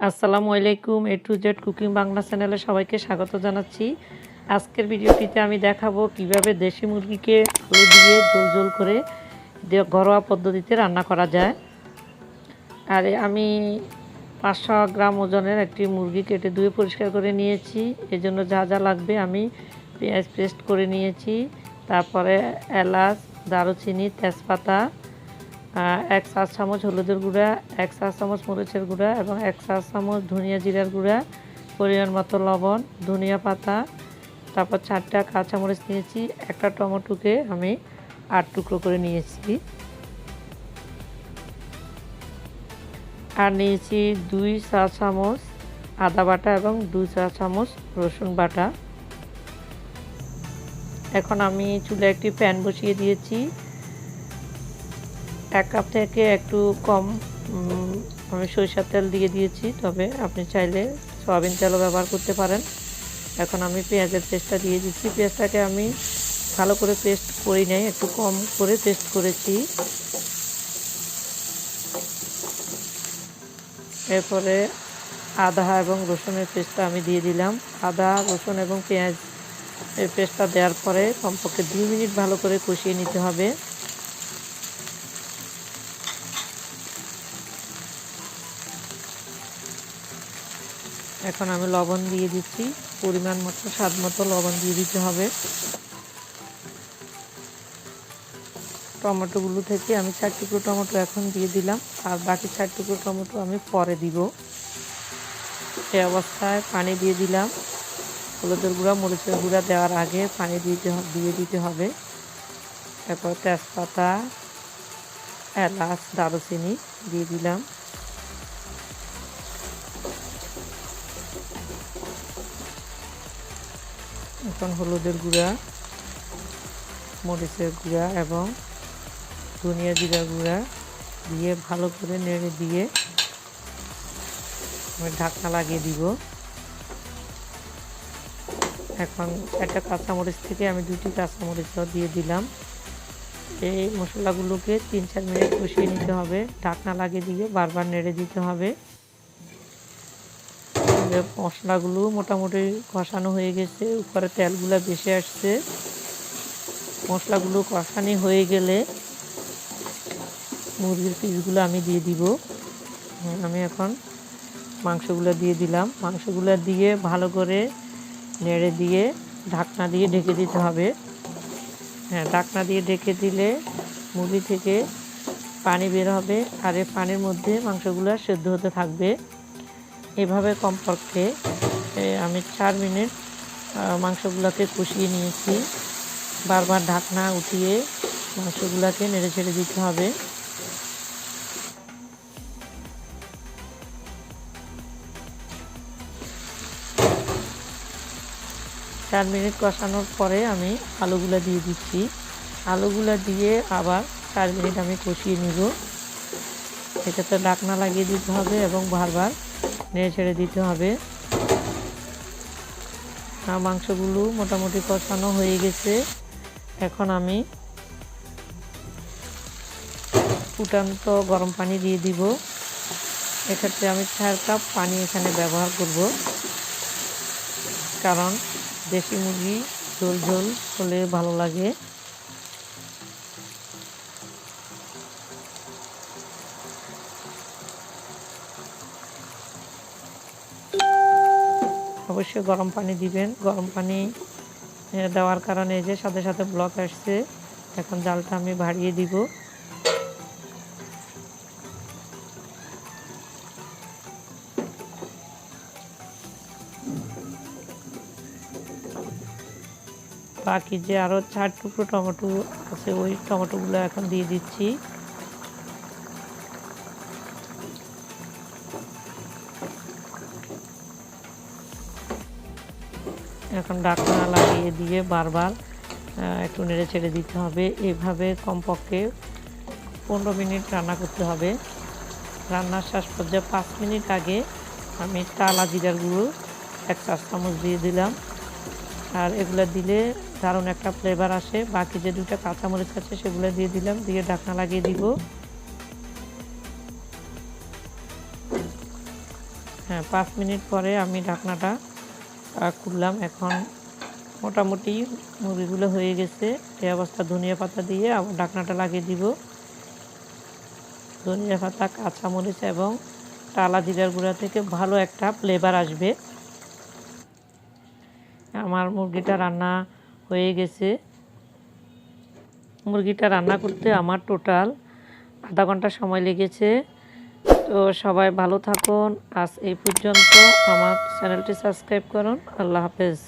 আসসালামু আলাইকুম। এ to Z cooking Bangla চ্যানেলে সবাইকে স্বাগত জানাচ্ছি। আজকের ভিডিওটিতে আমি দেখাবো কিভাবে দেশি মুরগিকে আলু দিয়ে ঝোল ঝোল করে ঘরোয়া পদ্ধতিতে রান্না করা যায়। আর আমি 500 গ্রাম ওজনের একটি মুরগি কেটে ধুয়ে পরিষ্কার করে নিয়েছি। এজন্য যা যা লাগবে আমি পেঁয়াজ পেস্ট করে নিয়েছি, তারপরে এলাচ, দারুচিনি, তেজপাতা, 1 চা চামচ হলুদের গুঁড়া, 1 চা চামচ মরিচের গুঁড়া এবং 1 চা চামচ ধনিয়া জিরার গুঁড়া, পরিমাণ মতো লবণ, ধনিয়া পাতা, তারপর 4টা কাঁচামরিচ নিয়েছি, একটা টমেটোকে আমি 8 টুকরো করে নিয়েছি, আর নিয়েছি 2 চা চামচ আদা বাটা এবং 2 চা চামচ রসুন বাটা। এখন আমি চুলায় একটি প্যান বসিয়ে দিয়েছি। 1 কাপ থেকে একটু কম আমি সরিষার তেল দিয়ে দিয়েছি, তবে আপনি চাইলে সয়াবিন তেলও ব্যবহার করতে পারেন। এখন আমি পেঁয়াজের পেস্টটা দিয়ে দিচ্ছি। পেঁয়াজটাকে আমি ভালো করে পেস্ট করি নাই, একটু কম করে পেস্ট করেছি। এরপরে আদা এবং রসুনের পেস্টটা আমি দিয়ে দিলাম। আদা, রসুন এবং পেঁয়াজ এই পেস্টটা দেওয়ার পরে কমপক্ষে 2 মিনিট ভালো করে কষিয়ে নিতে হবে। এখন আমি লবণ দিয়ে দিচ্ছি, পরিমাণ মতো স্বাদ মতো লবণ দিয়ে দিতে হবে। টমেটোগুলো থেকে আমি 4 টুকরো টমেটো এখন দিয়ে দিলাম, আর বাকি 4 টুকরো টমেটো আমি পরে দিব। এই অবস্থায় পানি দিয়ে দিলাম। হলুদের গুঁড়া, মরিচের গুঁড়া দেওয়ার আগে পানি দিয়ে দিতে হবে। তারপর তেজপাতা, এলাচ, দারুচিনি দিয়ে দিলাম। এখন হলুদের গুঁড়া, মরিচের গুঁড়া এবং ধনিয়া জিরা গুঁড়া দিয়ে ভালো করে নেড়ে দিয়ে আমি ঢাকনা লাগিয়ে দিব। এখন একটা কাঁচামরিচ থেকে আমি 2টি কাঁচামরিচ দিয়ে দিলাম। এই মশলাগুলোকে 3-4 মিনিট কষিয়ে নিতে হবে। ঢাকনা লাগিয়ে দিয়ে বারবার নেড়ে দিতে হবে। মশলাগুলো মোটামুটি কষানো হয়ে গেছে, উপরে তেলগুলো বেশি আসছে। মশলাগুলো কষানো হয়ে গেলে মুরগির পিসগুলো আমি দিয়ে দিব। আমি এখন মাংসগুলো দিয়ে দিলাম। মাংসগুলো দিয়ে ভালো করে নেড়ে দিয়ে ঢাকনা দিয়ে ঢেকে দিতে হবে। ঢাকনা দিয়ে ঢেকে দিলে মুরগি থেকে পানি বের হবে, আর এই পানির মধ্যে মাংসগুলো সেদ্ধ হতে থাকবে। এভাবে কমপক্ষে আমি 4 মিনিট মাংসগুলোকে কষিয়ে নিয়েছি। বারবার ঢাকনা উঠিয়ে মাংসগুলোকে নেড়ে ছেড়ে দিতে হবে। 4 মিনিট কষানোর পরে আমি আলুগুলো দিয়ে দিচ্ছি। আলুগুলো দিয়ে আবার 4 মিনিট আমি কষিয়ে নিব। এটাতে ঢাকনা লাগিয়ে দিতে হবে এবং বারবার নেড়ে ছেড়ে দিতে হবে। মাংসগুলো মোটামুটি কষানো হয়ে গেছে। এখন আমি ফুটান্ত গরম পানি দিয়ে দিব। এক্ষেত্রে আমি 4 কাপ পানি এখানে ব্যবহার করব, কারণ দেশি মুরগি ঝোল ঝোল হলে ভালো লাগে। অবশ্যই গরম পানি দিবেন। গরম পানি দেওয়ার কারণে যে সাথে সাথে ব্লক আসছে। এখন জালটা আমি বাড়িয়ে দিব। বাকি যে আরও 4 টুকরো টমেটো আছে, ওই টমেটোগুলো এখন দিয়ে দিচ্ছি। এখন ঢাকনা লাগিয়ে দিয়ে বারবার একটু নেড়ে ছেড়ে দিতে হবে। এইভাবে কমপক্ষে 15 মিনিট রান্না করতে হবে। রান্নার শেষ পর্যায়ে 5 মিনিট আগে আমি টালা জিরার গুঁড়ো 1 চা চামচ দিয়ে দিলাম, আর এগুলো দিলে দারুণ একটা ফ্লেভার আসে। বাকি যে 2টা কাঁচামরিচ আছে সেগুলো দিয়ে দিলাম, দিয়ে ঢাকনা লাগিয়ে দিব। হ্যাঁ, 5 মিনিট পরে আমি ঢাকনাটা খুললাম। এখন মোটামুটি মুরগিগুলো হয়ে গেছে। এই অবস্থা ধনিয়া পাতা দিয়ে আবার ঢাকনাটা লাগিয়ে দিব। ধনিয়া পাতা, কাঁচামরিচ এবং টালা জিরার গুঁড়া থেকে ভালো একটা ফ্লেভার আসবে। আমার মুরগিটা রান্না হয়ে গেছে। মুরগিটা রান্না করতে আমার টোটাল আধা ঘন্টা সময় লেগেছে। তো সবাই ভালো থাকুন। আজ এই পর্যন্ত। আমার চ্যানেলটি সাবস্ক্রাইব করুন। আল্লাহ হাফেজ।